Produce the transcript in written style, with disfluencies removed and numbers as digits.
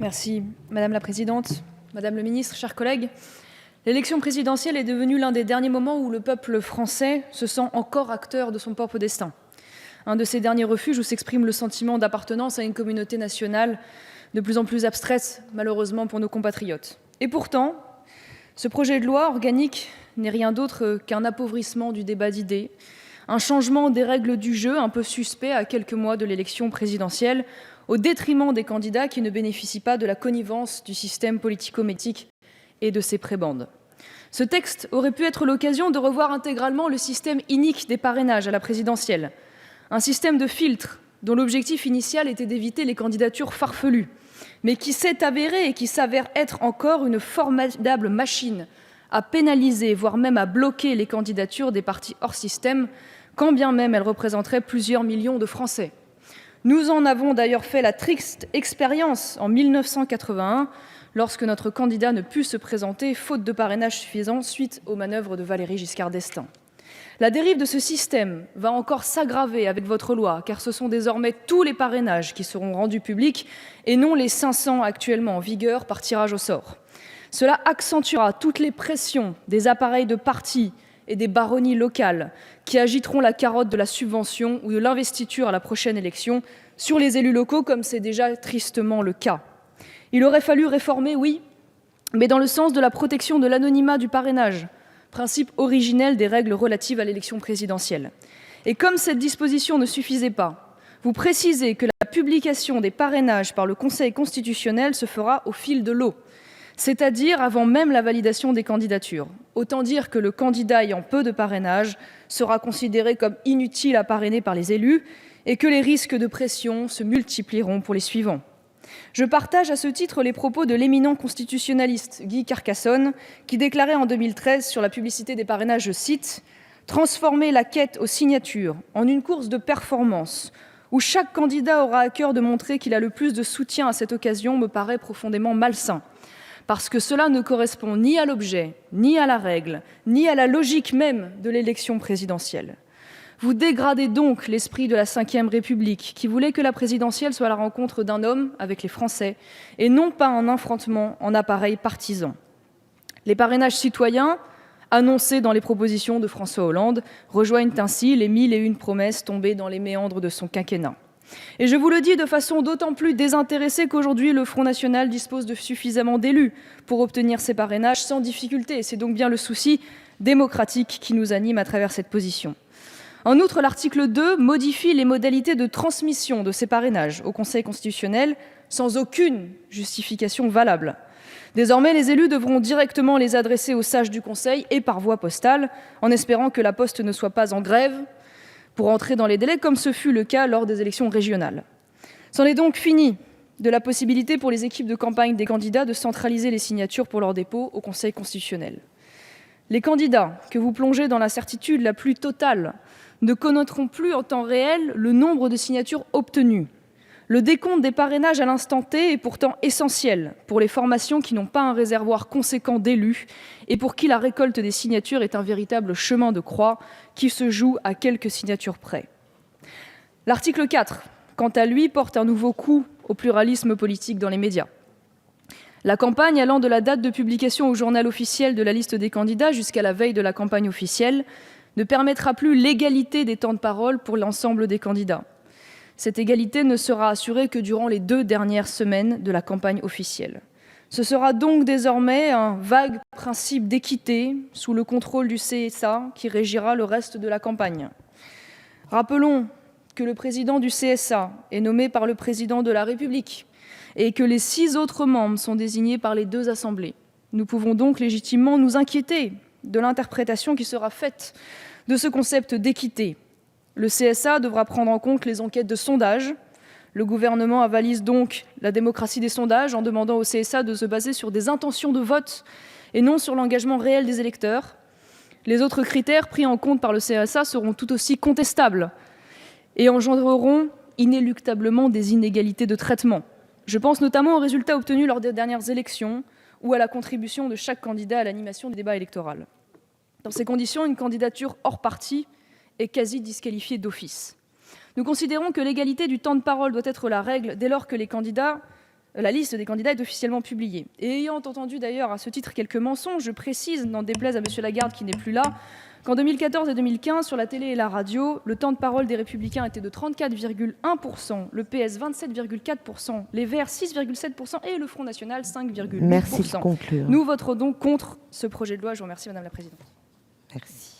Merci Madame la Présidente, Madame le Ministre, chers collègues. L'élection présidentielle est devenue l'un des derniers moments où le peuple français se sent encore acteur de son propre destin. Un de ces derniers refuges où s'exprime le sentiment d'appartenance à une communauté nationale de plus en plus abstraite, malheureusement pour nos compatriotes. Et pourtant, ce projet de loi organique n'est rien d'autre qu'un appauvrissement du débat d'idées, un changement des règles du jeu un peu suspect à quelques mois de l'élection présidentielle, au détriment des candidats qui ne bénéficient pas de la connivence du système politico-médiatique et de ses prébendes. Ce texte aurait pu être l'occasion de revoir intégralement le système inique des parrainages à la présidentielle, un système de filtre dont l'objectif initial était d'éviter les candidatures farfelues, mais qui s'est avéré et qui s'avère être encore une formidable machine à pénaliser, voire même à bloquer les candidatures des partis hors système, quand bien même elles représenteraient plusieurs millions de Français. Nous en avons d'ailleurs fait la triste expérience en 1981, lorsque notre candidat ne put se présenter, faute de parrainage suffisant, suite aux manœuvres de Valéry Giscard d'Estaing. La dérive de ce système va encore s'aggraver avec votre loi, car ce sont désormais tous les parrainages qui seront rendus publics et non les 500 actuellement en vigueur par tirage au sort. Cela accentuera toutes les pressions des appareils de partis et des baronnies locales qui agiteront la carotte de la subvention ou de l'investiture à la prochaine élection sur les élus locaux, comme c'est déjà tristement le cas. Il aurait fallu réformer, oui, mais dans le sens de la protection de l'anonymat du parrainage, principe originel des règles relatives à l'élection présidentielle. Et comme cette disposition ne suffisait pas, vous précisez que la publication des parrainages par le Conseil constitutionnel se fera au fil de l'eau, c'est-à-dire avant même la validation des candidatures. Autant dire que le candidat ayant peu de parrainage sera considéré comme inutile à parrainer par les élus et que les risques de pression se multiplieront pour les suivants. Je partage à ce titre les propos de l'éminent constitutionnaliste Guy Carcassonne, qui déclarait en 2013 sur la publicité des parrainages, je cite, « Transformer la quête aux signatures en une course de performance où chaque candidat aura à cœur de montrer qu'il a le plus de soutien à cette occasion me paraît profondément malsain. Parce que cela ne correspond ni à l'objet, ni à la règle, ni à la logique même de l'élection présidentielle. Vous dégradez donc l'esprit de la Ve République, qui voulait que la présidentielle soit la rencontre d'un homme avec les Français, et non pas un affrontement en appareil partisan. Les parrainages citoyens, annoncés dans les propositions de François Hollande, rejoignent ainsi les 1001 promesses tombées dans les méandres de son quinquennat. Et je vous le dis de façon d'autant plus désintéressée qu'aujourd'hui, le Front national dispose de suffisamment d'élus pour obtenir ces parrainages sans difficulté. Et c'est donc bien le souci démocratique qui nous anime à travers cette position. En outre, l'article 2 modifie les modalités de transmission de ces parrainages au Conseil constitutionnel sans aucune justification valable. Désormais, les élus devront directement les adresser aux sages du Conseil et par voie postale, en espérant que la Poste ne soit pas en grève pour entrer dans les délais, comme ce fut le cas lors des élections régionales. C'en est donc fini de la possibilité pour les équipes de campagne des candidats de centraliser les signatures pour leur dépôt au Conseil constitutionnel. Les candidats que vous plongez dans l'incertitude la plus totale ne connaîtront plus en temps réel le nombre de signatures obtenues. Le décompte des parrainages à l'instant T est pourtant essentiel pour les formations qui n'ont pas un réservoir conséquent d'élus et pour qui la récolte des signatures est un véritable chemin de croix qui se joue à quelques signatures près. L'article 4, quant à lui, porte un nouveau coup au pluralisme politique dans les médias. La campagne allant de la date de publication au journal officiel de la liste des candidats jusqu'à la veille de la campagne officielle ne permettra plus l'égalité des temps de parole pour l'ensemble des candidats. Cette égalité ne sera assurée que durant les 2 dernières semaines de la campagne officielle. Ce sera donc désormais un vague principe d'équité sous le contrôle du CSA qui régira le reste de la campagne. Rappelons que le président du CSA est nommé par le président de la République et que les 6 autres membres sont désignés par les 2 assemblées. Nous pouvons donc légitimement nous inquiéter de l'interprétation qui sera faite de ce concept d'équité. Le CSA devra prendre en compte les enquêtes de sondage. Le gouvernement avalise donc la démocratie des sondages en demandant au CSA de se baser sur des intentions de vote et non sur l'engagement réel des électeurs. Les autres critères pris en compte par le CSA seront tout aussi contestables et engendreront inéluctablement des inégalités de traitement. Je pense notamment aux résultats obtenus lors des dernières élections ou à la contribution de chaque candidat à l'animation du débat électoral. Dans ces conditions, une candidature hors parti est quasi disqualifiée d'office. Nous considérons que l'égalité du temps de parole doit être la règle dès lors que les candidats La liste des candidats est officiellement publiée. Et ayant entendu d'ailleurs à ce titre quelques mensonges, je précise, n'en déplaise à M. Lagarde qui n'est plus là, qu'en 2014 et 2015, sur la télé et la radio, le temps de parole des Républicains était de 34,1%, le PS 27,4%, les Verts 6,7% et le Front National 5,8%. Merci de conclure. Nous voterons donc contre ce projet de loi. Je vous remercie, Madame la Présidente. Merci.